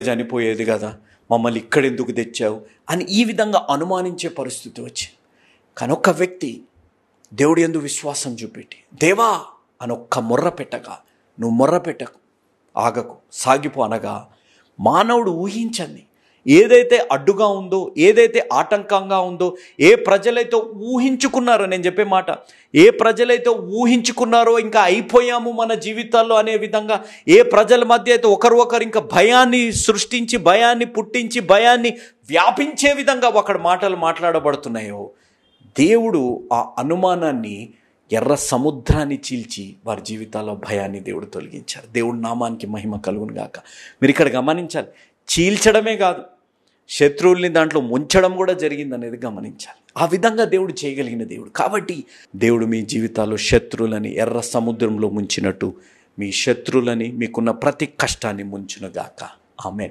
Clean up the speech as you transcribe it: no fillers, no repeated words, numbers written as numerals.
చనిపోయేది కదా, మమ్మల్ని ఇక్కడెందుకు తెచ్చావు అని ఈ విధంగా అనుమానించే పరిస్థితి వచ్చింది. కానీ ఒక్క వ్యక్తి దేవుడు యందు విశ్వాసం చూపెట్టి దేవా అని ఒక్క మొర్ర పెట్టగా, నువ్వు మొర్ర పెట్టకు, ఆగకు, సాగిపో అనగా మానవుడు ఊహించండి ఏదైతే అడ్డుగా ఉందో, ఏదైతే ఆటంకంగా ఉందో, ఏ ప్రజలైతే ఊహించుకున్నారో, నేను చెప్పే మాట, ఏ ప్రజలైతే ఊహించుకున్నారో ఇంకా అయిపోయాము మన జీవితాల్లో అనే విధంగా, ఏ ప్రజల మధ్య అయితే ఒకరు ఇంకా భయాన్ని సృష్టించి, భయాన్ని పుట్టించి, భయాన్ని వ్యాపించే విధంగా ఒకడు మాటలు మాట్లాడబడుతున్నాయో, దేవుడు ఆ అనుమానాన్ని, ఎర్ర సముద్రాన్ని చీల్చి వారి జీవితాల్లో భయాన్ని దేవుడు తొలగించారు. దేవుడి నామానికి మహిమ కలుగును గాక. మీరు ఇక్కడ గమనించాలి, చీల్చడమే కాదు, శత్రువుల్ని దాంట్లో ముంచడం కూడా జరిగిందనేది గమనించాలి. ఆ విధంగా దేవుడు చేయగలిగిన దేవుడు. కాబట్టి దేవుడు మీ జీవితాల్లో శత్రువులని ఎర్ర సముద్రంలో ముంచినట్టు మీ శత్రువులని, మీకున్న ప్రతి కష్టాన్ని ముంచునుగాక. ఆమేన్.